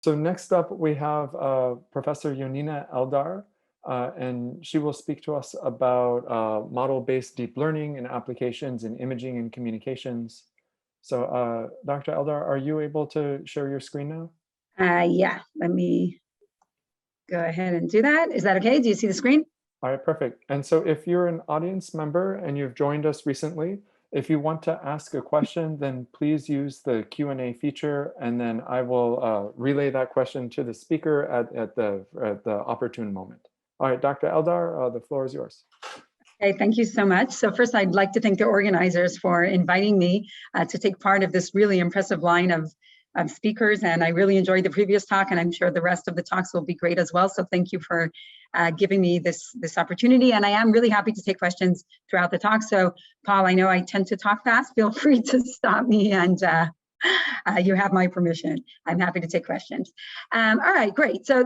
So next up, we have Professor Yonina Eldar, and she will speak to us about model-based deep learning and applications in imaging and communications. So Dr. Eldar, are you able to share your screen now? Yeah, let me go ahead and do that. Is that okay? Do you see the screen? All right, perfect. And so if you're an audience member and you've joined us recently, if you want to ask a question, then please use the Q&A feature, and then I will relay that question to the speaker at the opportune moment. All right, Dr. Eldar, the floor is yours. Okay, thank you so much. So first, I'd like to thank the organizers for inviting me to take part of this really impressive line of speakers, and I really enjoyed the previous talk, and I'm sure the rest of the talks will be great as well. So thank you for giving me this opportunity, and I am really happy to take questions throughout the talk. So Paul, I know I tend to talk fast. Feel free to stop me, and you have my permission. I'm happy to take questions. All right, great. So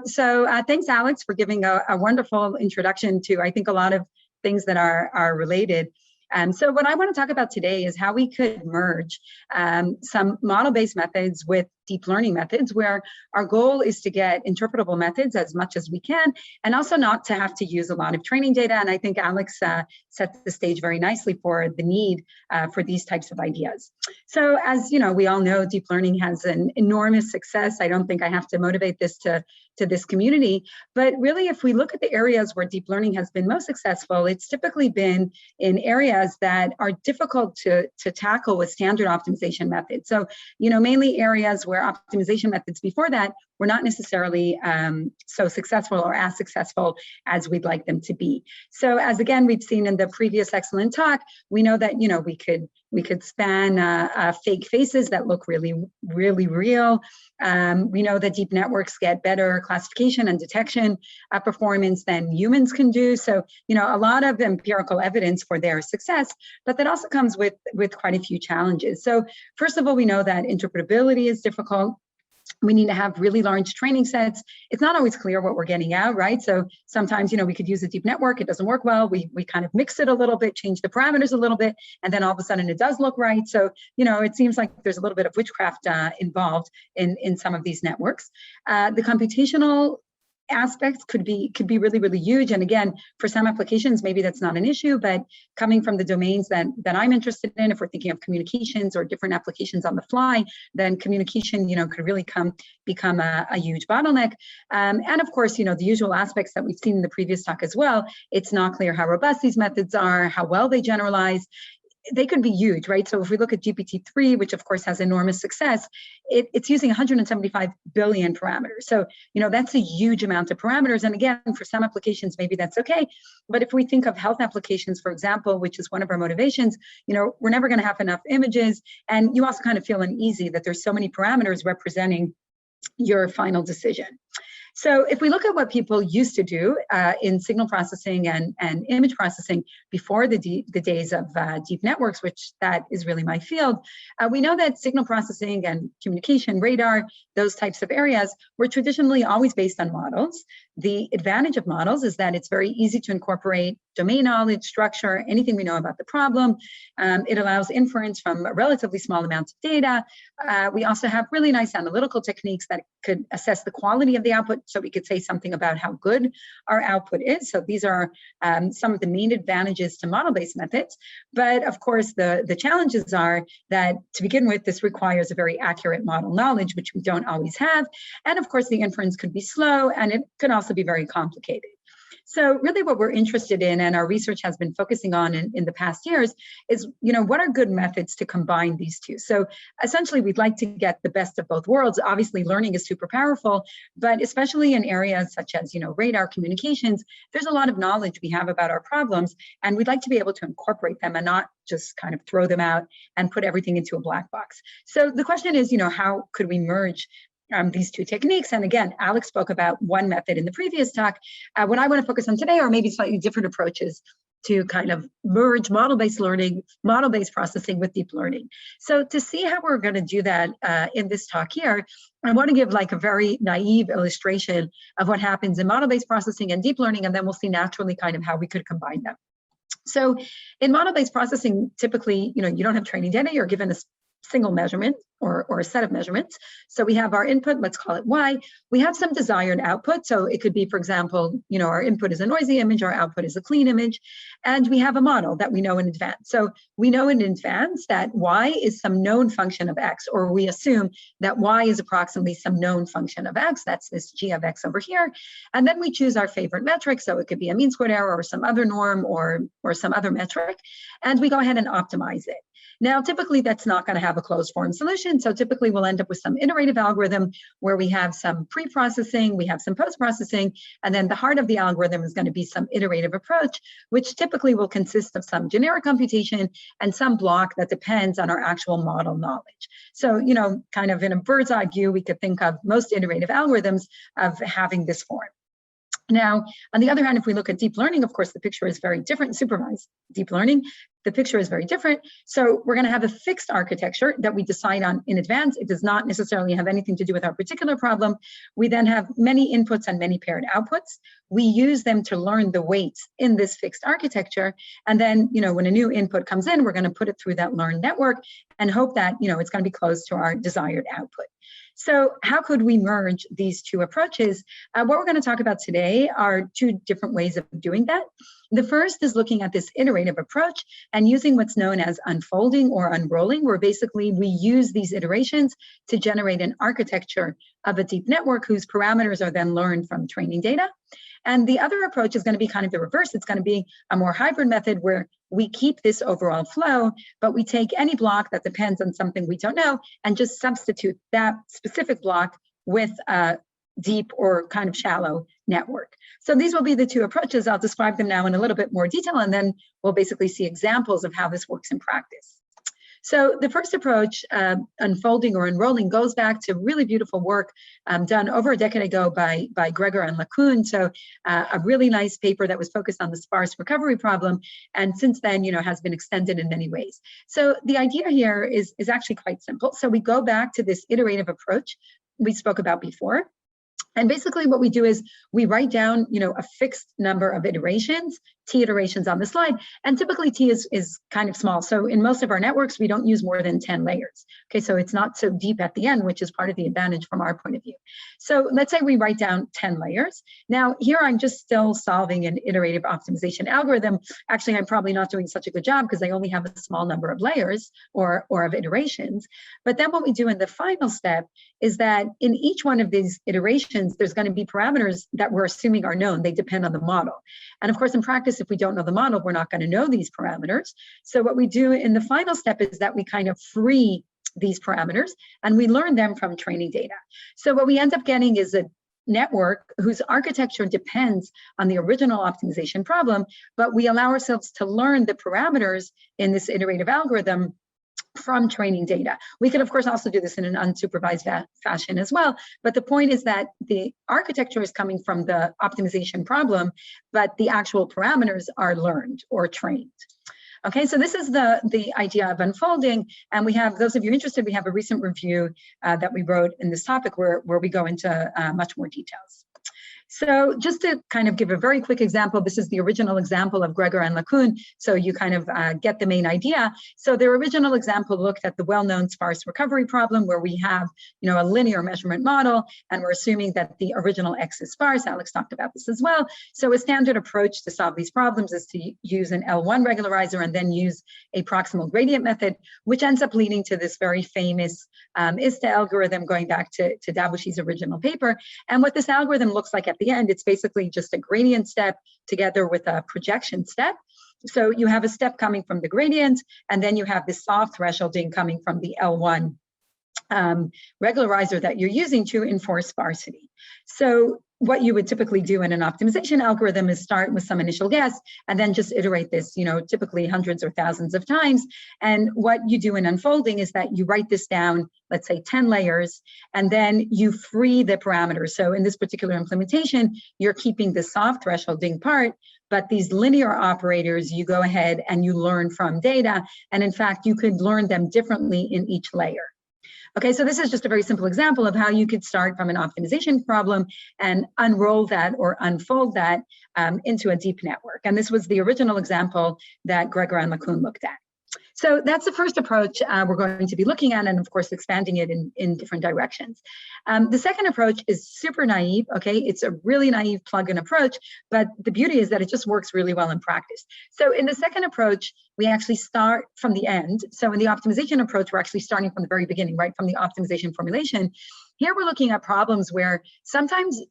thanks, Alex, for giving a wonderful introduction to, I think, a lot of things that are related. So what I want to talk about today is how we could merge some model-based methods with deep learning methods, where our goal is to get interpretable methods as much as we can, and also not to have to use a lot of training data. And I think Alex set the stage very nicely for the need for these types of ideas. So as you know, we all know deep learning has an enormous success. I don't think I have to motivate this to this community, but really if we look at the areas where deep learning has been most successful, it's typically been in areas that are difficult to tackle with standard optimization methods. So, you know, mainly areas where optimization methods before that were not necessarily so successful or as successful as we'd like them to be. So as again, we've seen in the previous excellent talk, we know that, you know, we could span fake faces that look really real. We know that deep networks get better classification and detection performance than humans can do. So, you know, a lot of empirical evidence for their success, but that also comes with quite a few challenges. So first of all, we know that interpretability is difficult. We need to have really large training sets. It's not always clear what we're getting out, right? So sometimes, you know, we could use a deep network, it doesn't work well. We kind of mix it a little bit, change the parameters a little bit, and then all of a sudden it does look right. So, you know, it seems like there's a little bit of witchcraft involved in some of these networks. The computational aspects could be really huge, and again, for some applications maybe that's not an issue, but coming from the domains that I'm interested in, if we're thinking of communications or different applications on the fly, then communication, you know, could really become a huge bottleneck. And of course, you know, the usual aspects that we've seen in the previous talk as well. It's not clear how robust these methods are, how well they generalize. They could be huge, right? So if we look at GPT-3, which of course has enormous success, it's using 175 billion parameters. So, you know, that's a huge amount of parameters. And again, for some applications, maybe that's okay. But if we think of health applications, for example, which is one of our motivations, you know, we're never going to have enough images. And you also kind of feel uneasy that there's so many parameters representing your final decision. So if we look at what people used to do in signal processing and image processing before the days of deep networks, which that is really my field, we know that signal processing and communication, radar, those types of areas were traditionally always based on models. The advantage of models is that it's very easy to incorporate domain knowledge, structure, anything we know about the problem. It allows inference from a relatively small amount of data. We also have really nice analytical techniques that could assess the quality of the output, so we could say something about how good our output is. So these are some of the main advantages to model-based methods. But of course, the challenges are that to begin with, this requires a very accurate model knowledge, which we don't always have. And of course, the inference could be slow, and it could also be very complicated. So really what we're interested in, and our research has been focusing on in the past years, is, you know, what are good methods to combine these two? So essentially, we'd like to get the best of both worlds. Obviously, learning is super powerful, but especially in areas such as, you know, radar communications, there's a lot of knowledge we have about our problems, and we'd like to be able to incorporate them and not just kind of throw them out and put everything into a black box. So the question is, you know, how could we merge these two techniques? And again, Alex spoke about one method in the previous talk. What I want to focus on today are maybe slightly different approaches to kind of merge model-based learning, model-based processing with deep learning. So to see how we're going to do that in this talk here, I want to give like a very naive illustration of what happens in model-based processing and deep learning, and then we'll see naturally kind of how we could combine them. So in model-based processing, typically, you know, you don't have training data, you're given a single measurement or a set of measurements. So we have our input, let's call it Y. We have some desired output. So it could be, for example, our input is a noisy image, our output is a clean image, and we have a model that we know in advance. So we know in advance that Y is some known function of X, or we assume that Y is approximately some known function of X. That's this G of X over here. And then we choose our favorite metric. So it could be a mean squared error or some other norm or some other metric. And we go ahead and optimize it. Now, typically that's not going to have a closed form solution. So typically we'll end up with some iterative algorithm where we have some pre-processing, we have some post-processing, and then the heart of the algorithm is going to be some iterative approach, which typically will consist of some generic computation and some block that depends on our actual model knowledge. So, kind of in a bird's eye view, we could think of most iterative algorithms of having this form. Now, on the other hand, if we look at deep learning, of course, the picture is very different. Supervised deep learning, the picture is very different. So we're going to have a fixed architecture that we decide on in advance. It does not necessarily have anything to do with our particular problem. We then have many inputs and many paired outputs. We use them to learn the weights in this fixed architecture. And then, when a new input comes in, we're going to put it through that learned network and hope that, it's going to be close to our desired output. So how could we merge these two approaches? What we're going to talk about today are two different ways of doing that. The first is looking at this iterative approach and using what's known as unfolding or unrolling, where basically we use these iterations to generate an architecture of a deep network whose parameters are then learned from training data. And the other approach is going to be kind of the reverse. It's going to be a more hybrid method where we keep this overall flow, but we take any block that depends on something we don't know and just substitute that specific block with a deep or kind of shallow network. So these will be the two approaches. I'll describe them now in a little bit more detail, and then we'll basically see examples of how this works in practice. So the first approach, unfolding or unrolling, goes back to really beautiful work done over a decade ago by Gregor and LeCun. So a really nice paper that was focused on the sparse recovery problem, and since then, has been extended in many ways. So the idea here is actually quite simple. So we go back to this iterative approach we spoke about before. And basically what we do is we write down, a fixed number of iterations, T iterations on the slide, and typically T is kind of small. So in most of our networks, we don't use more than 10 layers. Okay, so it's not so deep at the end, which is part of the advantage from our point of view. So let's say we write down 10 layers. Now here I'm just still solving an iterative optimization algorithm. Actually, I'm probably not doing such a good job because I only have a small number of layers or of iterations. But then what we do in the final step is that in each one of these iterations, there's going to be parameters that we're assuming are known. They depend on the model. And of course, in practice, if we don't know the model, we're not going to know these parameters. So what we do in the final step is that we kind of free these parameters and we learn them from training data. So what we end up getting is a network whose architecture depends on the original optimization problem, but we allow ourselves to learn the parameters in this iterative algorithm from training data. We could, of course, also do this in an unsupervised fashion as well. But the point is that the architecture is coming from the optimization problem, but the actual parameters are learned or trained. Okay, so this is the idea of unfolding. And we have, those of you interested, we have a recent review that we wrote in this topic where we go into much more details. So just to kind of give a very quick example, this is the original example of Gregor and LeCun, so you kind of get the main idea. So their original example looked at the well-known sparse recovery problem where we have, a linear measurement model, and we're assuming that the original X is sparse. Alex talked about this as well. So a standard approach to solve these problems is to use an L1 regularizer and then use a proximal gradient method, which ends up leading to this very famous ISTA algorithm going back to Deblu's original paper. And what this algorithm looks like at the end, it's basically just a gradient step together with a projection step. So you have a step coming from the gradient, and then you have this soft thresholding coming from the L1 regularizer that you're using to enforce sparsity. So what you would typically do in an optimization algorithm is start with some initial guess and then just iterate this, typically hundreds or thousands of times. And what you do in unfolding is that you write this down, let's say 10 layers, and then you free the parameters. So in this particular implementation, you're keeping the soft thresholding part, but these linear operators, you go ahead and you learn from data. And in fact, you could learn them differently in each layer. Okay, so this is just a very simple example of how you could start from an optimization problem and unroll that or unfold that into a deep network. And this was the original example that Gregor and LeCun looked at. So that's the first approach we're going to be looking at, and of course, expanding it in different directions. The second approach is super naive, okay? It's a really naive plug-in approach, but the beauty is that it just works really well in practice. So in the second approach, we actually start from the end. So in the optimization approach, we're actually starting from the very beginning, right? From the optimization formulation. Here we're looking at problems where sometimes,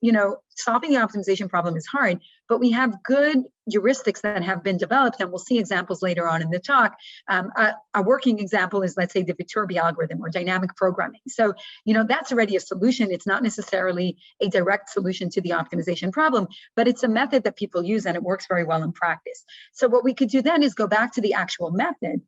solving the optimization problem is hard, but we have good heuristics that have been developed, and we'll see examples later on in the talk. A working example is, let's say, the Viterbi algorithm or dynamic programming. So, that's already a solution. It's not necessarily a direct solution to the optimization problem, but it's a method that people use and it works very well in practice. So what we could do then is go back to the actual method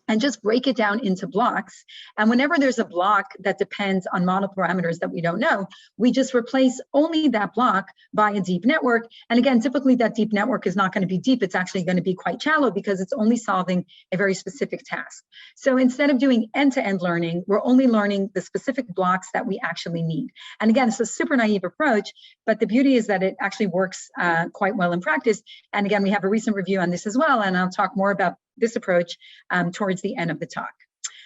and just break it down into blocks. And whenever there's a block that depends on model parameters that we don't know, we just replace only that block by a deep network. And again, typically that deep network is not going to be deep. It's actually going to be quite shallow because it's only solving a very specific task. So instead of doing end-to-end learning, we're only learning the specific blocks that we actually need. And again, it's a super naive approach, but the beauty is that it actually works quite well in practice. And again, we have a recent review on this as well, and I'll talk more about this approach towards the end of the talk.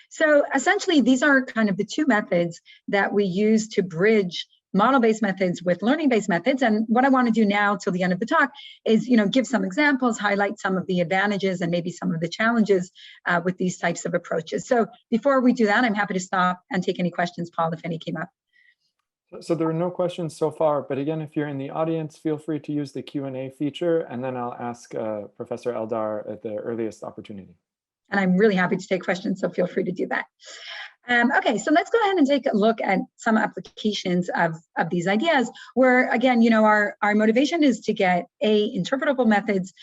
So essentially, these are kind of the two methods that we use to bridge model-based methods with learning-based methods. And what I want to do now till the end of the talk is, give some examples, highlight some of the advantages and maybe some of the challenges with these types of approaches. So before we do that, I'm happy to stop and take any questions, Paul, if any came up. So there are no questions so far, but again, if you're in the audience, feel free to use the Q&A feature, and then I'll ask Professor Eldar at the earliest opportunity. And I'm really happy to take questions, so feel free to do that. Okay, so let's go ahead and take a look at some applications of these ideas where, again, our motivation is to get A, interpretable methods,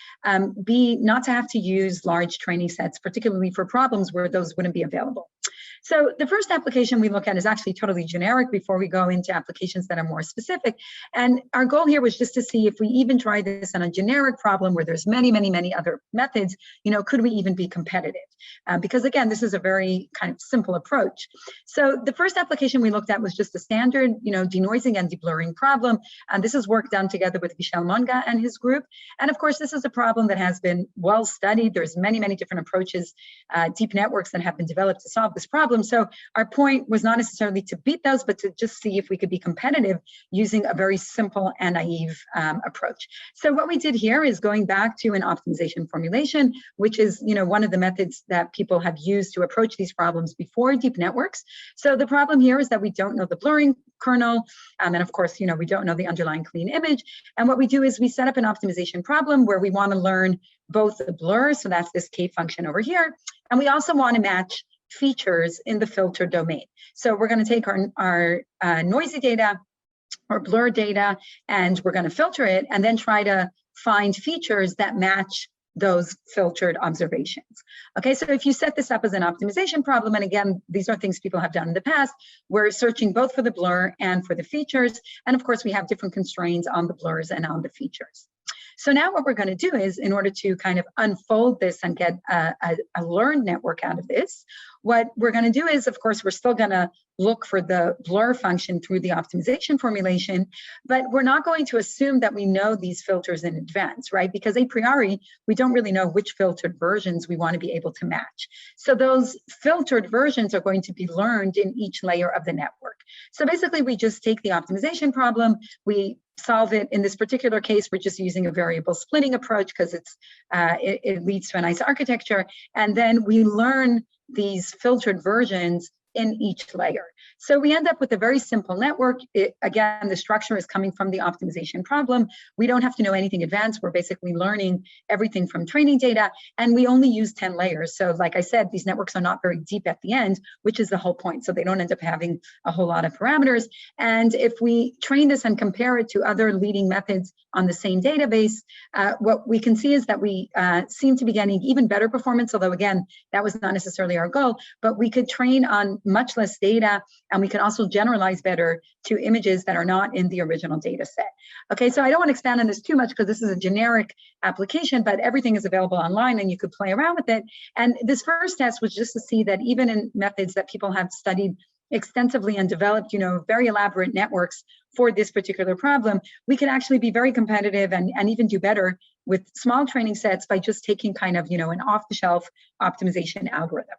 B, not to have to use large training sets, particularly for problems where those wouldn't be available. So the first application we look at is actually totally generic before we go into applications that are more specific. And our goal here was just to see if we even try this on a generic problem where there's many, many, many other methods, could we even be competitive? Because again, this is a very kind of simple approach. So the first application we looked at was just a standard, denoising and deblurring problem. And this is work done together with Michel Monga and his group. And of course, this is a problem that has been well studied. There's many, many different approaches, deep networks that have been developed to solve this problem. So our point was not necessarily to beat those, but to just see if we could be competitive using a very simple and naive approach. So what we did here is going back to an optimization formulation, which is, one of the methods that people have used to approach these problems before deep networks. So the problem here is that we don't know the blurring kernel, and of course, we don't know the underlying clean image. And what we do is we set up an optimization problem where we want to learn both the blur, so that's this K function over here, and we also want to match features in the filter domain. So we're going to take our noisy data or blur data, and we're going to filter it and then try to find features that match those filtered observations. Okay, so if you set this up as an optimization problem, and again, these are things people have done in the past, we're searching both for the blur and for the features. And of course, we have different constraints on the blurs and on the features. So now what we're going to do is, in order to kind of unfold this and get a learned network out of this, what we're going to do is, of course, we're still going to look for the blur function through the optimization formulation, but we're not going to assume that we know these filters in advance, right? Because a priori, we don't really know which filtered versions we want to be able to match. So those filtered versions are going to be learned in each layer of the network. So basically, we just take the optimization problem, we solve it. In this particular case, we're just using a variable splitting approach because it leads to a nice architecture. And then we learn these filtered versions in each layer. So we end up with a very simple network. Again, the structure is coming from the optimization problem. We don't have to know anything advanced. We're basically learning everything from training data, and we only use 10 layers. So like I said, these networks are not very deep at the end, which is the whole point. So they don't end up having a whole lot of parameters. And if we train this and compare it to other leading methods on the same database, what we can see is that we seem to be getting even better performance, although again, that was not necessarily our goal, but we could train on much less data, and we can also generalize better to images that are not in the original data set. Okay, so I don't want to expand on this too much because this is a generic application, but everything is available online and you could play around with it. And this first test was just to see that even in methods that people have studied extensively and developed, very elaborate networks for this particular problem, we can actually be very competitive and even do better with small training sets by just taking kind of, an off-the-shelf optimization algorithm.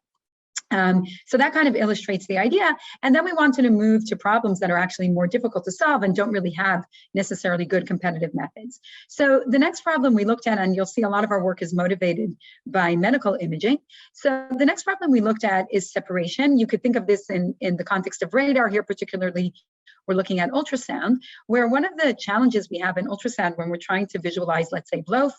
So that kind of illustrates the idea. And then we wanted to move to problems that are actually more difficult to solve and don't really have necessarily good competitive methods. So the next problem we looked at, and you'll see a lot of our work is motivated by medical imaging. So the next problem we looked at is separation. You could think of this in the context of radar here, particularly we're looking at ultrasound, where one of the challenges we have in ultrasound when we're trying to visualize, let's say, blood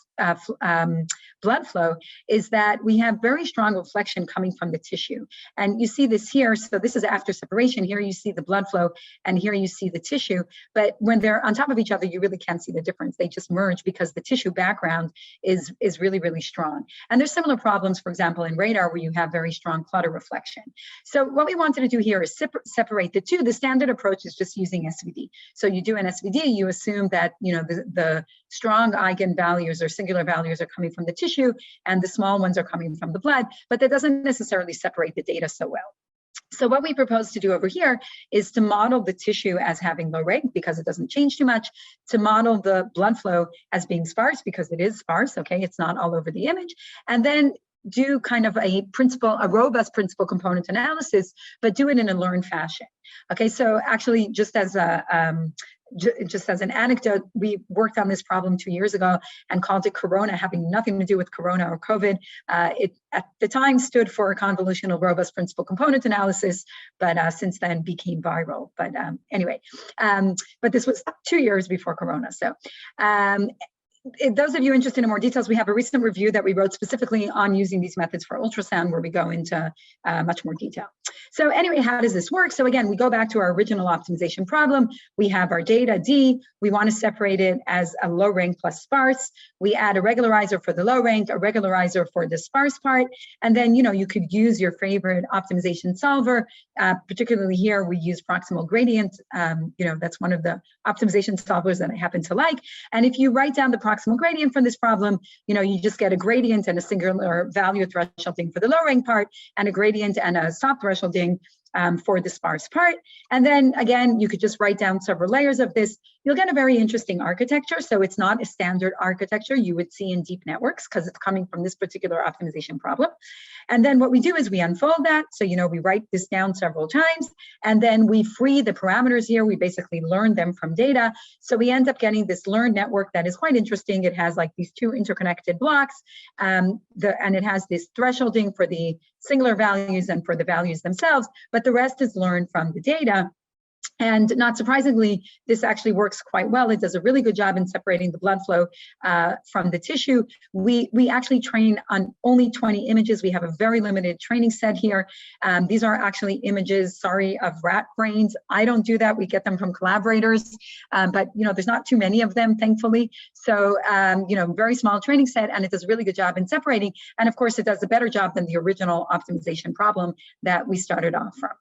flow, is that we have very strong reflection coming from the tissue. And you see this here. So this is after separation. Here you see the blood flow, and here you see the tissue. But when they're on top of each other, you really can't see the difference. They just merge because the tissue background is really, really strong. And there's similar problems, for example, in radar, where you have very strong clutter reflection. So what we wanted to do here is separate the two. The standard approach is just using SVD. So you do an SVD, you assume that the strong eigenvalues or singular values are coming from the tissue and the small ones are coming from the blood, but that doesn't necessarily separate the data so well. So what we propose to do over here is to model the tissue as having low rank because it doesn't change too much, to model the blood flow as being sparse because it is sparse, okay, it's not all over the image, and then do kind of a robust principal component analysis, but do it in a learned fashion. Okay, so actually just as an anecdote, we worked on this problem 2 years ago and called it Corona, having nothing to do with Corona or COVID. It at the time stood for convolutional robust principal component analysis, but since then became viral. But anyway, but this was 2 years before Corona. So those of you interested in more details, we have a recent review that we wrote specifically on using these methods for ultrasound, where we go into much more detail. So anyway, how does this work? So again, we go back to our original optimization problem. We have our data D. We want to separate it as a low rank plus sparse. We add a regularizer for the low rank, a regularizer for the sparse part. And then, you could use your favorite optimization solver. Particularly here, we use proximal gradient. That's one of the optimization solvers that I happen to like. And if you write down the proximal gradient for this problem, you just get a gradient and a singular value thresholding for the low rank part, and a gradient and a stop thresholding for the sparse part. And then again, you could just write down several layers of this. You'll get a very interesting architecture. So it's not a standard architecture you would see in deep networks because it's coming from this particular optimization problem. And then what we do is we unfold that. So, we write this down several times, and then we free the parameters here. We basically learn them from data. So we end up getting this learned network that is quite interesting. It has like these two interconnected blocks, and it has this thresholding for the singular values and for the values themselves, but the rest is learned from the data. And not surprisingly, this actually works quite well. It does a really good job in separating the blood flow from the tissue. We actually train on only 20 images. We have a very limited training set here. These are actually images, of rat brains. I don't do that. We get them from Collaborators, but there's not too many of them, thankfully. So, very small training set, and it does a really good job in separating. And of course, it does a better job than the original optimization problem that we started off from.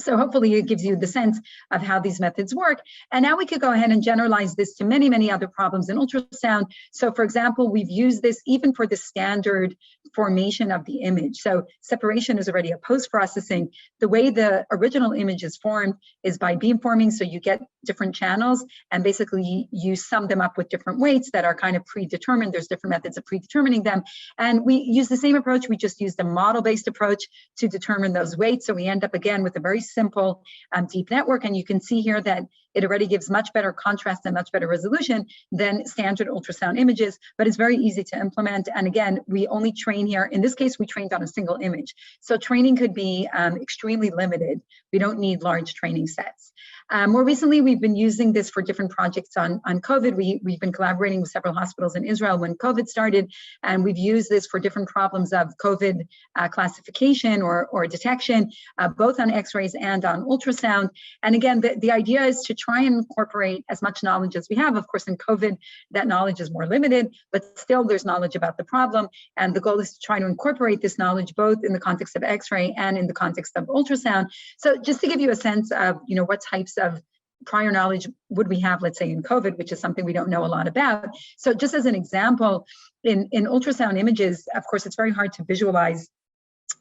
So hopefully it gives you the sense of how these methods work. And now we could go ahead and generalize this to many, many other problems in ultrasound. So for example, we've used this even for the standard formation of the image. So separation is already a post-processing. The way the original image is formed is by beamforming. So you get different channels, and basically you sum them up with different weights that are kind of predetermined. There's different methods of predetermining them. And we use the same approach. We just use the model-based approach to determine those weights. So we end up again with a very simple deep network, and you can see here that it already gives much better contrast and much better resolution than standard ultrasound images, but it's very easy to implement. And again, we only train here. In this case, we trained on a single image. So training could be extremely limited. We don't need large training sets. More recently, we've been using this for different projects on COVID. We've been collaborating with several hospitals in Israel when COVID started, and we've used this for different problems of COVID classification or detection, both on X-rays and on ultrasound. And again, the idea is to try and incorporate as much knowledge as we have. Of course, in COVID, that knowledge is more limited, but still there's knowledge about the problem. And the goal is to try to incorporate this knowledge both in the context of X-ray and in the context of ultrasound. So just to give you a sense of, what types of prior knowledge would we have, let's say in COVID, which is something we don't know a lot about. So just as an example, in ultrasound images, of course, it's very hard to visualize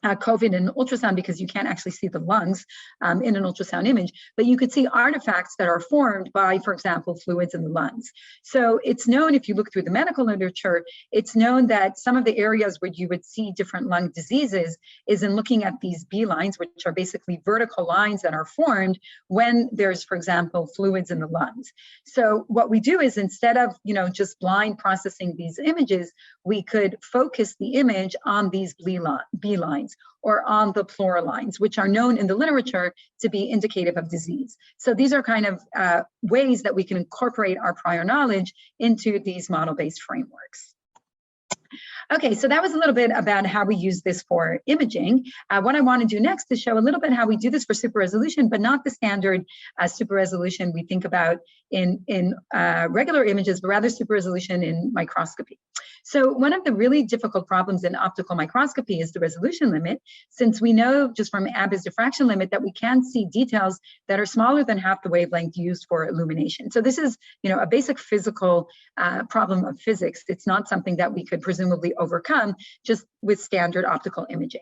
COVID in ultrasound because you can't actually see the lungs in an ultrasound image, but you could see artifacts that are formed by, for example, fluids in the lungs. So it's known, if you look through the medical literature, it's known that some of the areas where you would see different lung diseases is in looking at these B lines, which are basically vertical lines that are formed when there's, for example, fluids in the lungs. So what we do is, instead of, you know, just blind processing these images, we could focus the image on these B lines or on the pleural lines, which are known in the literature to be indicative of disease. So these are kind of ways that we can incorporate our prior knowledge into these model-based frameworks. Okay, so that was a little bit about how we use this for imaging. What I want to do next is show a little bit how we do this for super resolution, but not the standard super resolution we think about in regular images, but rather super resolution in microscopy. So one of the really difficult problems in optical microscopy is the resolution limit, since we know just from Abbe's diffraction limit that we can see details that are smaller than half the wavelength used for illumination. So this is, you know, a basic physical problem of physics. It's not something that we could presumably overcome just with standard optical imaging.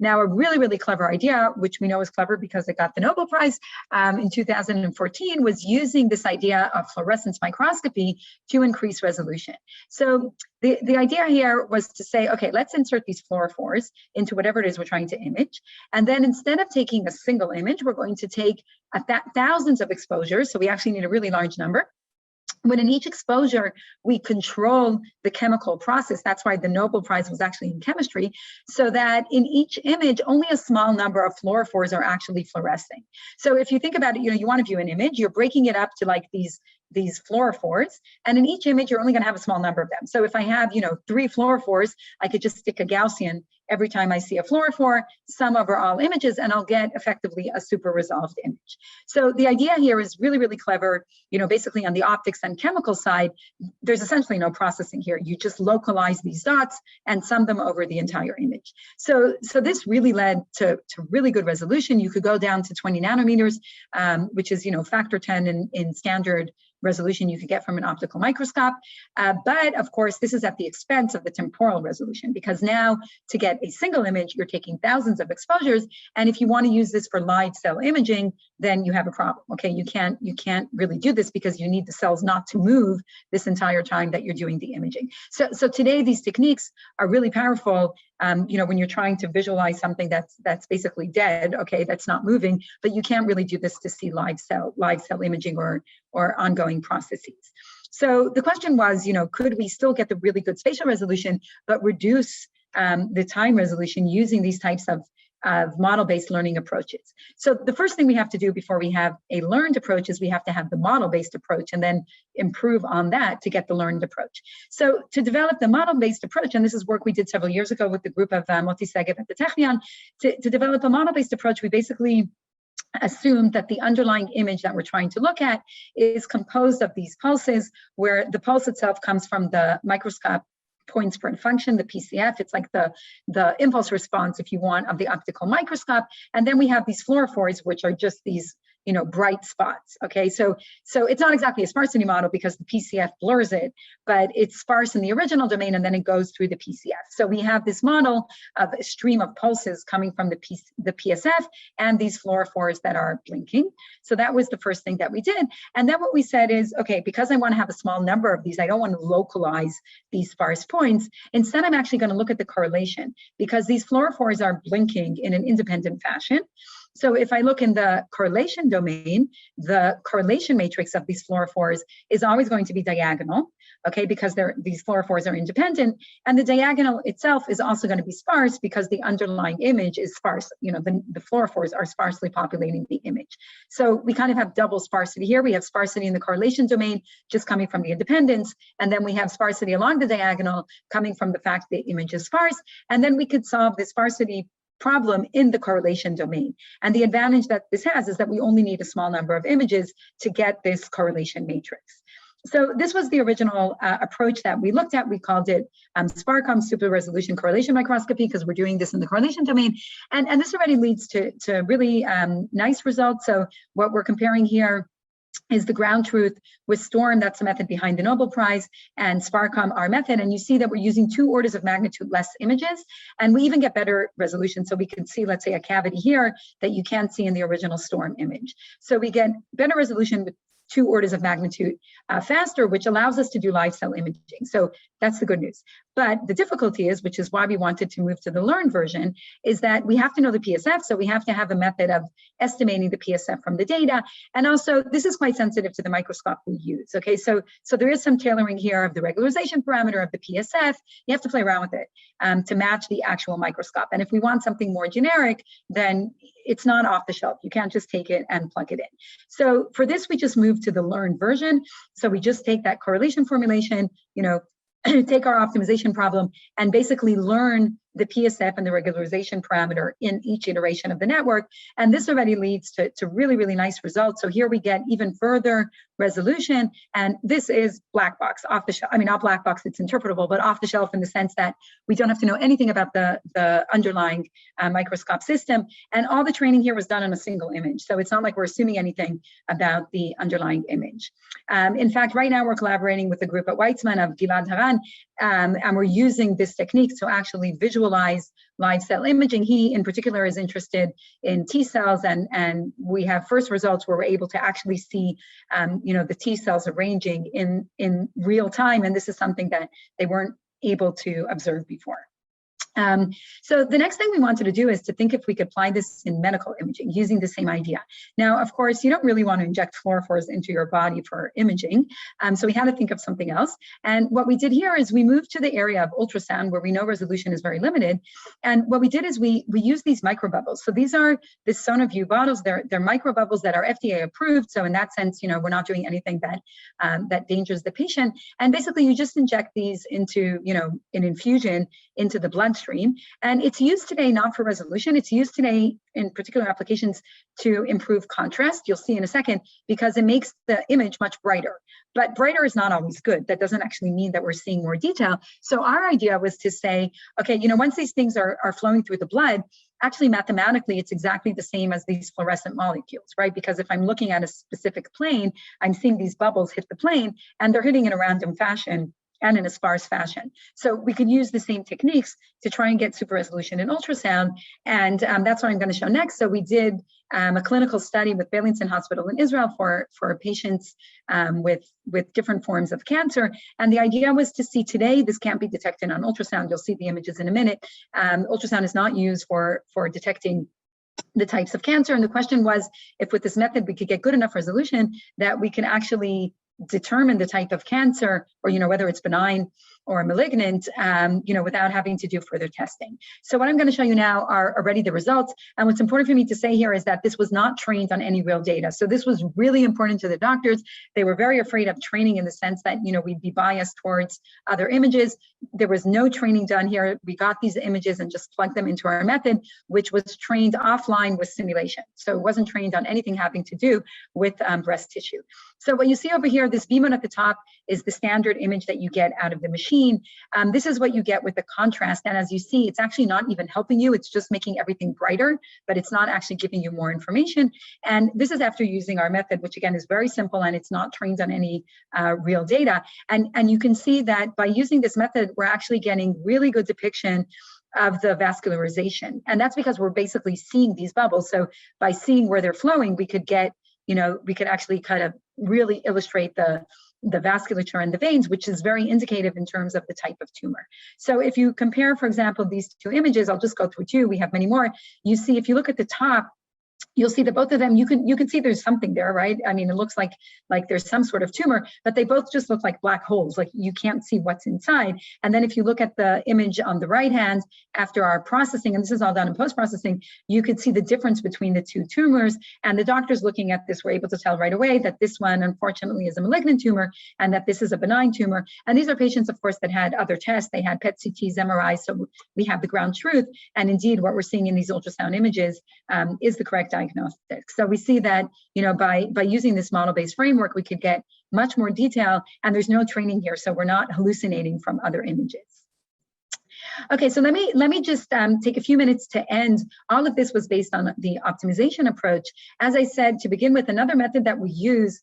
Now, a really, really clever idea, which we know is clever because it got the Nobel Prize in 2014, was using this idea of fluorescence microscopy to increase resolution. So the idea here was to say, okay, let's insert these fluorophores into whatever it is we're trying to image. And then instead of taking a single image, we're going to take thousands of exposures. So we actually need a really large number. When in each exposure, we control the chemical process. That's why the Nobel Prize was actually in chemistry, so that in each image, only a small number of fluorophores are actually fluorescing. So if you think about it, you know, you want to view an image, you're breaking it up to like these fluorophores, and in each image, you're only going to have a small number of them. So if I have, you know, 3 fluorophores, I could just stick a Gaussian every time I see a fluorophore, sum over all images, and I'll get effectively a super resolved image. So the idea here is really, really clever. You know, basically on the optics and chemical side, there's essentially no processing here. You just localize these dots and sum them over the entire image. So this really led to really good resolution. You could go down to 20 nanometers, which is, you know, factor 10 in standard resolution you could get from an optical microscope. But of course, this is at the expense of the temporal resolution, because now to get a single image, you're taking thousands of exposures. And if you want to use this for live cell imaging, then you have a problem. Okay, you can't really do this because you need the cells not to move this entire time that you're doing the imaging. So today, these techniques are really powerful. You know, when you're trying to visualize something that's basically dead, okay, that's not moving, but you can't really do this to see live cell imaging or ongoing processes. So the question was, you know, could we still get the really good spatial resolution, but reduce the time resolution using these types of model-based learning approaches? So the first thing we have to do before we have a learned approach is we have to have the model-based approach and then improve on that to get the learned approach. So to develop the model-based approach, and this is work we did several years ago with the group of Moti Segev at the Technion, to develop a model-based approach, we basically assumed that the underlying image that we're trying to look at is composed of these pulses, where the pulse itself comes from the microscope point spread function, the PCF. It's like the impulse response, if you want, of the optical microscope. And then we have these fluorophores, which are just these, you know, bright spots. Okay, so it's not exactly a sparsity model because the PCF blurs it, but it's sparse in the original domain and then it goes through the PCF. So we have this model of a stream of pulses coming from the PSF and these fluorophores that are blinking. So that was the first thing that we did. And then what we said is, okay, because I want to have a small number of these, I don't want to localize these sparse points. Instead, I'm actually going to look at the correlation, because these fluorophores are blinking in an independent fashion. So if I look in the correlation domain, the correlation matrix of these fluorophores is always going to be diagonal, okay, because these fluorophores are independent, and the diagonal itself is also going to be sparse because the underlying image is sparse. You know, the fluorophores are sparsely populating the image. So we kind of have double sparsity here. We have sparsity in the correlation domain just coming from the independence, and then we have sparsity along the diagonal coming from the fact the image is sparse, and then we could solve the sparsity problem in the correlation domain. And the advantage that this has is that we only need a small number of images to get this correlation matrix. So this was the original approach that we looked at. We called it SPARCOM Super Resolution Correlation Microscopy, because we're doing this in the correlation domain. And this already leads to really nice results. So what we're comparing here is the ground truth with STORM, that's the method behind the Nobel Prize, and SPARCOM, our method. And you see that we're using 2 orders of magnitude less images, and we even get better resolution. So we can see, let's say, a cavity here that you can't see in the original STORM image. So we get better resolution with 2 orders of magnitude faster, which allows us to do live cell imaging. So that's the good news. But the difficulty is, which is why we wanted to move to the learned version, is that we have to know the PSF. So we have to have a method of estimating the PSF from the data. And also, this is quite sensitive to the microscope we use. Okay, so there is some tailoring here of the regularization parameter of the PSF. You have to play around with it to match the actual microscope. And if we want something more generic, then it's not off the shelf. You can't just take it and plug it in. So for this, we just moved to the learned version. So we just take that correlation formulation, take our optimization problem and basically learn the PSF and the regularization parameter in each iteration of the network. And this already leads to really, really nice results. So here we get even further resolution. And this is black box, off the shelf. I mean, not black box, it's interpretable, but off the shelf in the sense that we don't have to know anything about the underlying microscope system. And all the training here was done on a single image. So it's not like we're assuming anything about the underlying image. In fact, right now we're collaborating with a group at Weizmann of Gilad Haran, and we're using this technique to actually visualize live cell imaging. He in particular is interested in T cells, and we have first results where we're able to actually see the T cells arranging in real time, and this is something that they weren't able to observe before. So the next thing we wanted to do is to think if we could apply this in medical imaging using the same idea. Now, of course, you don't really want to inject fluorophores into your body for imaging. So we had to think of something else. And what we did here is we moved to the area of ultrasound where we know resolution is very limited. And what we did is we use these microbubbles. So these are the SonarView bottles. They're microbubbles that are FDA approved. So in that sense, we're not doing anything that that endangers the patient. And basically, you just inject these into an infusion into the bloodstream. And it's used today not for resolution. It's used today in particular applications to improve contrast. You'll see in a second, because it makes the image much brighter. But brighter is not always good. That doesn't actually mean that we're seeing more detail. So our idea was to say, okay, once these things are flowing through the blood, actually mathematically, it's exactly the same as these fluorescent molecules, right? Because if I'm looking at a specific plane, I'm seeing these bubbles hit the plane, and they're hitting in a random fashion and in a sparse fashion. So we could use the same techniques to try and get super resolution in ultrasound. And that's what I'm going to show next. So we did a clinical study with Beilinson Hospital in Israel for patients with different forms of cancer. And the idea was to see today, this can't be detected on ultrasound. You'll see the images in a minute. Ultrasound is not used for detecting the types of cancer. And the question was, if with this method, we could get good enough resolution that we can actually determine the type of cancer, or whether it's benign or malignant, without having to do further testing. So what I'm going to show you now are already the results. And what's important for me to say here is that this was not trained on any real data. So this was really important to the doctors. They were very afraid of training in the sense that, we'd be biased towards other images. There was no training done here. We got these images and just plugged them into our method, which was trained offline with simulation. So it wasn't trained on anything having to do with breast tissue. So what you see over here, this beam at the top is the standard image that you get out of the machine. This is what you get with the contrast. And as you see, it's actually not even helping you. It's just making everything brighter, but it's not actually giving you more information. And this is after using our method, which again is very simple, and it's not trained on any real data. And you can see that by using this method, we're actually getting really good depiction of the vascularization. And that's because we're basically seeing these bubbles. So by seeing where they're flowing, we could get, we could actually kind of really illustrate the vasculature in the veins, which is very indicative in terms of the type of tumor. So if you compare, for example, these two images, I'll just go through two, we have many more. You see, if you look at the top, you'll see that both of them, you can see there's something there, right? I mean, it looks like there's some sort of tumor, but they both just look like black holes, like you can't see what's inside. And then if you look at the image on the right hand, after our processing, and this is all done in post-processing, you could see the difference between the two tumors. And the doctors looking at this were able to tell right away that this one, unfortunately, is a malignant tumor and that this is a benign tumor. And these are patients, of course, that had other tests. They had PET CTs, MRIs, so we have the ground truth. And indeed, what we're seeing in these ultrasound images is the correct diagnostic. So we see that, by using this model-based framework, we could get much more detail, and there's no training here, so we're not hallucinating from other images. Okay, so let me just take a few minutes to end. All of this was based on the optimization approach. As I said, to begin with, another method that we use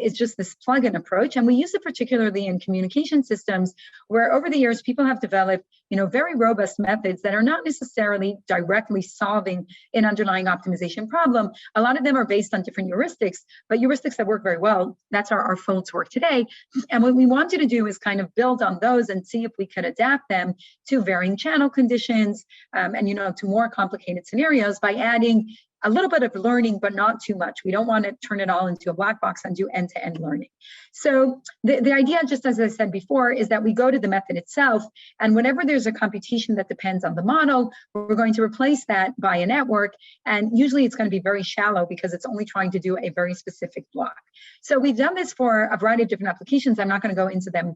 is just this plug-in approach, and we use it particularly in communication systems, where over the years people have developed, very robust methods that are not necessarily directly solving an underlying optimization problem. A lot of them are based on different heuristics, but heuristics that work very well. That's our phones work today. And what we wanted to do is kind of build on those and see if we could adapt them to varying channel conditions and to more complicated scenarios by adding a little bit of learning, but not too much. We don't want to turn it all into a black box and do end-to-end learning. So the idea, just as I said before, is that we go to the method itself, and whenever there's a computation that depends on the model, we're going to replace that by a network, and usually it's going to be very shallow because it's only trying to do a very specific block. So we've done this for a variety of different applications. I'm not going to go into them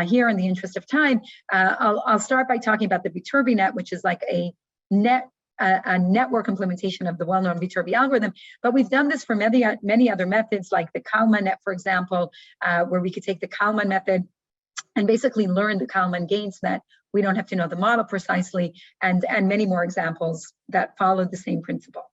here in the interest of time. I'll start by talking about the Viterbinet, which is like a network implementation of the well-known Viterbi algorithm, but we've done this for many other methods, like the Kalman-net, for example, where we could take the Kalman method and basically learn the Kalman gains that we don't have to know the model precisely, and many more examples that follow the same principle.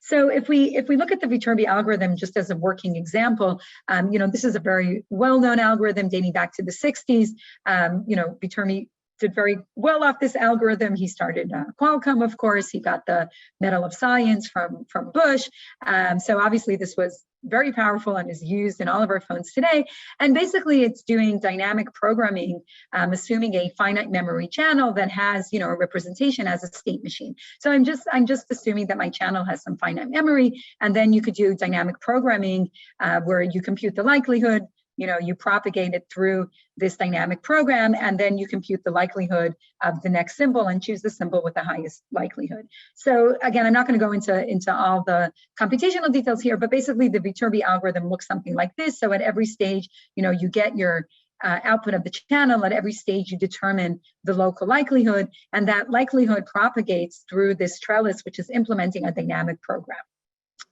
So if we look at the Viterbi algorithm just as a working example, this is a very well-known algorithm dating back to the 60s. Viterbi did very well off this algorithm. He started Qualcomm, of course. He got the Medal of Science from Bush. So obviously this was very powerful and is used in all of our phones today. And basically it's doing dynamic programming, assuming a finite memory channel that has, a representation as a state machine. So I'm just assuming that my channel has some finite memory, and then you could do dynamic programming where you compute the likelihood, you propagate it through this dynamic program, and then you compute the likelihood of the next symbol and choose the symbol with the highest likelihood. So again, I'm not going to go into all the computational details here, but basically the Viterbi algorithm looks something like this. So at every stage, you get your output of the channel. At every stage, you determine the local likelihood, and that likelihood propagates through this trellis, which is implementing a dynamic program.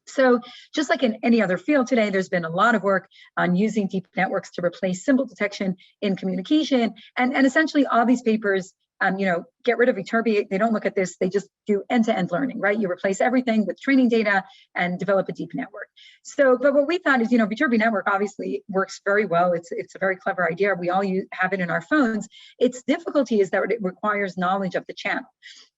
So just like in any other field today, there's been a lot of work on using deep networks to replace symbol detection in communication. And essentially all these papers, get rid of Viterbi. They don't look at this. They just do end-to-end learning, right? You replace everything with training data and develop a deep network. So, but what we thought is, Viterbi network obviously works very well. It's a very clever idea. We all have it in our phones. Its difficulty is that it requires knowledge of the channel.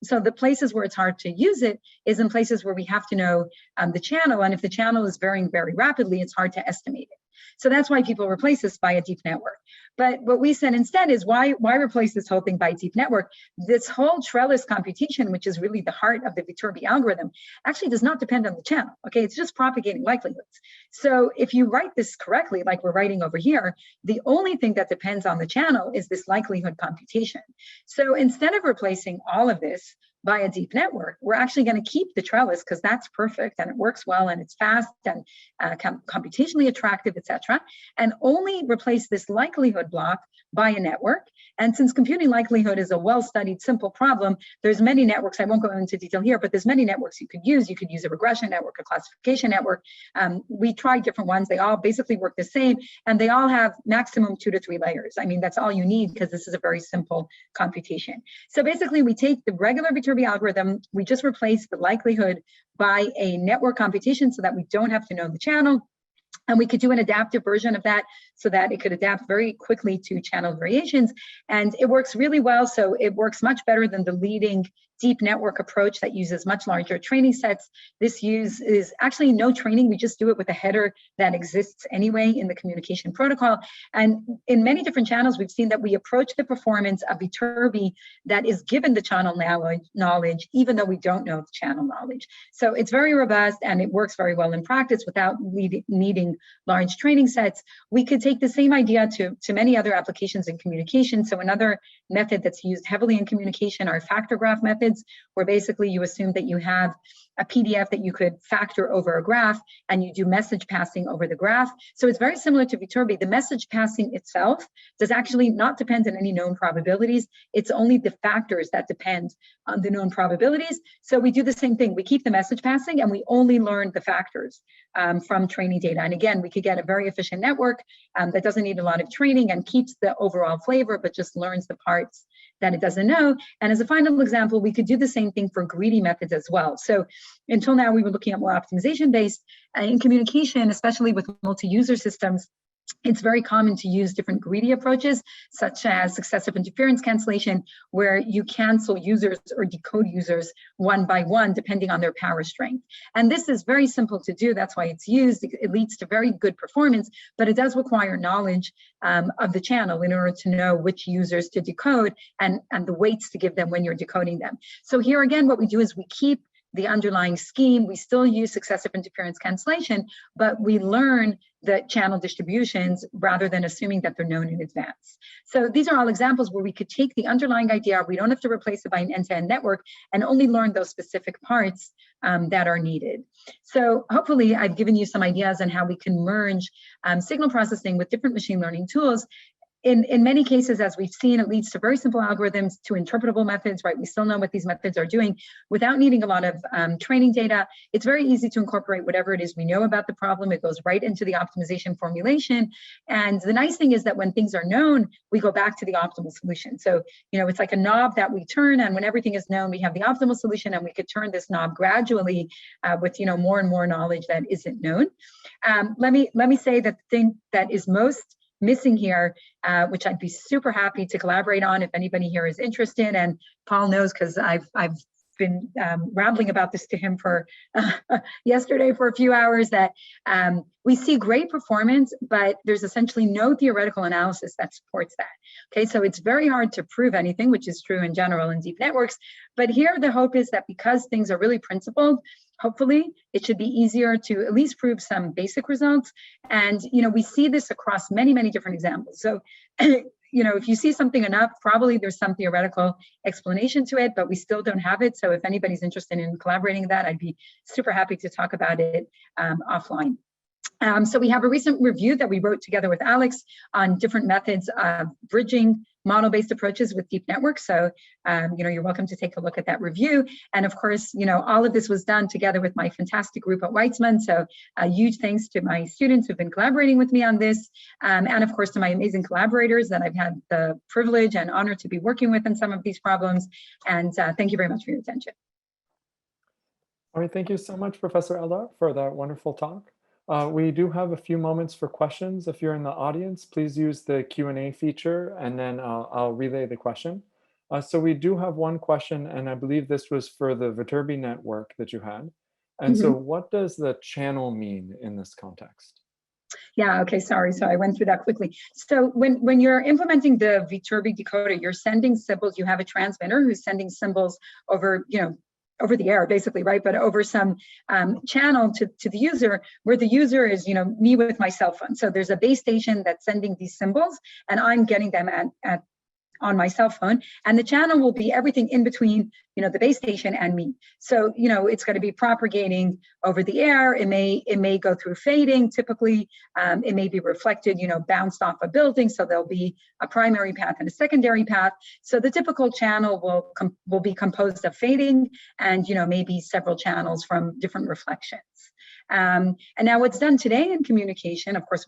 So the places where it's hard to use it is in places where we have to know the channel. And if the channel is varying very rapidly, it's hard to estimate it. So that's why people replace this by a deep network. But what we said instead is why replace this whole thing by a deep network? This whole trellis computation, which is really the heart of the Viterbi algorithm, actually does not depend on the channel. Okay, it's just propagating likelihoods. So if you write this correctly, like we're writing over here, the only thing that depends on the channel is this likelihood computation. So instead of replacing all of this by a deep network, we're actually going to keep the trellis because that's perfect and it works well and it's fast and computationally attractive, etc., and only replace this likelihood block by a network. And since computing likelihood is a well-studied, simple problem, there's many networks. I won't go into detail here, but there's many networks you could use. You could use a regression network, a classification network. We tried different ones. They all basically work the same, and they all have maximum 2 to 3 layers. I mean, that's all you need because this is a very simple computation. So basically, we take the regular Viterbi algorithm, we just replace the likelihood by a network computation so that we don't have to know the channel. And we could do an adaptive version of that so that it could adapt very quickly to channel variations. And it works really well. So it works much better than the leading deep network approach that uses much larger training sets. This is actually no training. We just do it with a header that exists anyway in the communication protocol. And in many different channels, we've seen that we approach the performance of Viterbi that is given the channel knowledge, even though we don't know the channel knowledge. So it's very robust and it works very well in practice without needing large training sets. We could take the same idea to many other applications in communication. So another method that's used heavily in communication are factor graph methods, where basically you assume that you have a PDF that you could factor over a graph and you do message passing over the graph. So it's very similar to Viterbi. The message passing itself does actually not depend on any known probabilities. It's only the factors that depend on the known probabilities. So we do the same thing. We keep the message passing and we only learn the factors from training data. And again, we could get a very efficient network that doesn't need a lot of training and keeps the overall flavor, but just learns the parts that it doesn't know. And as a final example, we could do the same thing for greedy methods as well. So until now, we were looking at more optimization-based. In communication, especially with multi-user systems, it's very common to use different greedy approaches, such as successive interference cancellation, where you cancel users or decode users one by one, depending on their power strength. And this is very simple to do. That's why it's used. It leads to very good performance, but it does require knowledge of the channel in order to know which users to decode and the weights to give them when you're decoding them. So here again, what we do is we keep the underlying scheme. We still use successive interference cancellation, but we learn the channel distributions rather than assuming that they're known in advance. So these are all examples where we could take the underlying idea, we don't have to replace it by an end-to-end network, and only learn those specific parts that are needed. So hopefully I've given you some ideas on how we can merge signal processing with different machine learning tools. In many cases, as we've seen, it leads to very simple algorithms, to interpretable methods, right? We still know what these methods are doing without needing a lot of training data. It's very easy to incorporate whatever it is we know about the problem. It goes right into the optimization formulation. And the nice thing is that when things are known, we go back to the optimal solution. So, you know, it's like a knob that we turn, and when everything is known, we have the optimal solution, and we could turn this knob gradually with, you know, more and more knowledge that isn't known. Let me say that the thing that is most missing here, which I'd be super happy to collaborate on if anybody here is interested. And Paul knows, because I've been rambling about this to him for yesterday for a few hours, that we see great performance, but there's essentially no theoretical analysis that supports that. Okay, so it's very hard to prove anything, which is true in general in deep networks. But here the hope is that because things are really principled, hopefully it should be easier to at least prove some basic results. And, you know, we see this across many, many different examples. So, you know, if you see something enough, probably there's some theoretical explanation to it, but we still don't have it. So if anybody's interested in collaborating that, I'd be super happy to talk about it offline. So we have a recent review that we wrote together with Alex on different methods of bridging model-based approaches with deep networks. So, you know, you're welcome to take a look at that review. And of course, you know, all of this was done together with my fantastic group at Weizmann. So a huge thanks to my students who've been collaborating with me on this. And of course, to my amazing collaborators that I've had the privilege and honor to be working with in some of these problems. And thank you very much for your attention. All right, thank you so much, Professor Eldar, for that wonderful talk. We do have a few moments for questions. If you're in the audience, please use the Q&A feature, and then I'll relay the question. So we do have one question, and I believe this was for the Viterbinet work that you had. And so what does the channel mean in this context? Yeah, okay, sorry. So I went through that quickly. So when you're implementing the Viterbi decoder, you're sending symbols. You have a transmitter who's sending symbols over, you know, over the air, basically, right? But over some channel to the user, where the user is, you know, me with my cell phone. So there's a base station that's sending these symbols, and I'm getting them on my cell phone, and the channel will be everything in between, you know, the base station and me. So, you know, it's going to be propagating over the air. It may go through fading. Typically, it may be reflected, you know, bounced off a building. So there'll be a primary path and a secondary path. So the typical channel will be composed of fading and, you know, maybe several channels from different reflections. And now what's done today in communication, of course,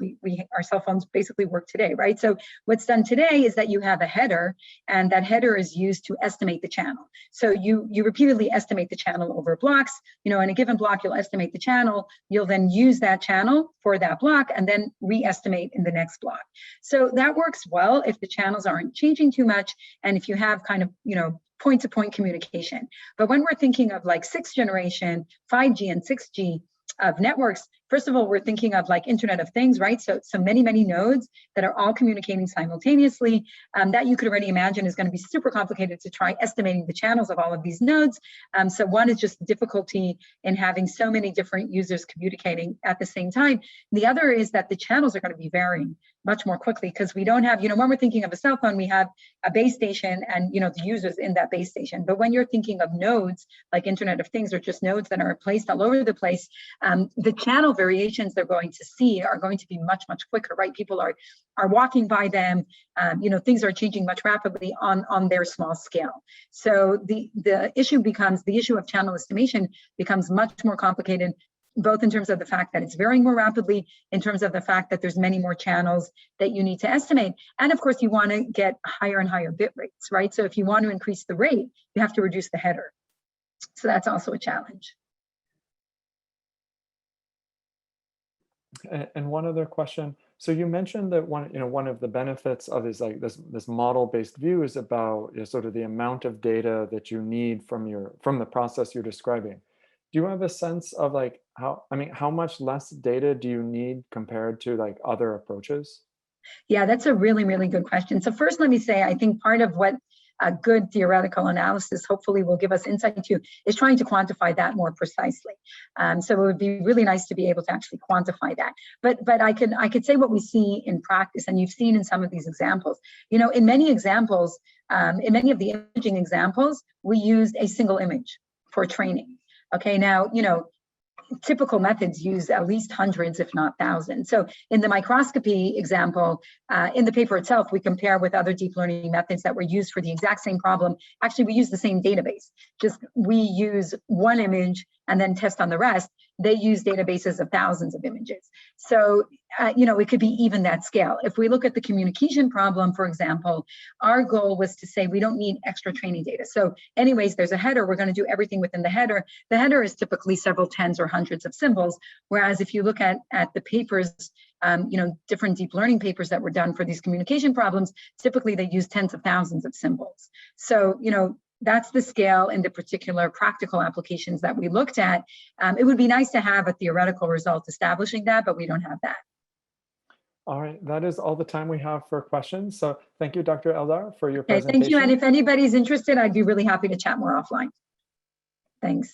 our cell phones basically work today, right? So what's done today is that you have a header, and that header is used to estimate the channel. So you repeatedly estimate the channel over blocks. You know, in a given block, you'll estimate the channel. You'll then use that channel for that block and then re-estimate in the next block. So that works well if the channels aren't changing too much, and if you have kind of, you know, point-to-point communication. But when we're thinking of like 6th generation, 5G and 6G, of networks, first of all, we're thinking of like Internet of Things, right? So many, many nodes that are all communicating simultaneously. That you could already imagine is going to be super complicated to try estimating the channels of all of these nodes. So one is just difficulty in having so many different users communicating at the same time. The other is that the channels are going to be varying much more quickly, because we don't have, you know, when we're thinking of a cell phone, we have a base station and, you know, the users in that base station. But when you're thinking of nodes like Internet of Things, or just nodes that are placed all over the place, the channel variations they're going to see are going to be much, much quicker, right? People are walking by them, things are changing much rapidly on their small scale. So the issue of channel estimation becomes much more complicated, both in terms of the fact that it's varying more rapidly, in terms of the fact that there's many more channels that you need to estimate. And of course, you want to get higher and higher bit rates, right? So if you want to increase the rate, you have to reduce the header. So that's also a challenge. And one other question. So you mentioned that one of the benefits of this model-based view is about sort of the amount of data that you need from the process you're describing. Do you have a sense of how much less data do you need compared to other approaches? Yeah, that's a really, really good question. So first, let me say, I think part of what a good theoretical analysis hopefully will give us insight to is trying to quantify that more precisely. So it would be really nice to be able to actually quantify that. But I could say what we see in practice, and you've seen in some of these examples. In many examples, in many of the imaging examples, we used a single image for training. Okay, now, typical methods use at least hundreds, if not thousands. So in the microscopy example, in the paper itself, we compare with other deep learning methods that were used for the exact same problem. Actually, we use the same database, just we use one image and then test on the rest. They use databases of thousands of images. So, it could be even that scale. If we look at the communication problem, for example, our goal was to say we don't need extra training data. So anyways, there's a header, we're going to do everything within the header. The header is typically several tens or hundreds of symbols. Whereas if you look at the papers, different deep learning papers that were done for these communication problems, typically they use tens of thousands of symbols. So, that's the scale in the particular practical applications that we looked at. It would be nice to have a theoretical result establishing that, but we don't have that. All right, that is all the time we have for questions. So thank you, Dr. Eldar, for your presentation. Thank you. And if anybody's interested, I'd be really happy to chat more offline. Thanks.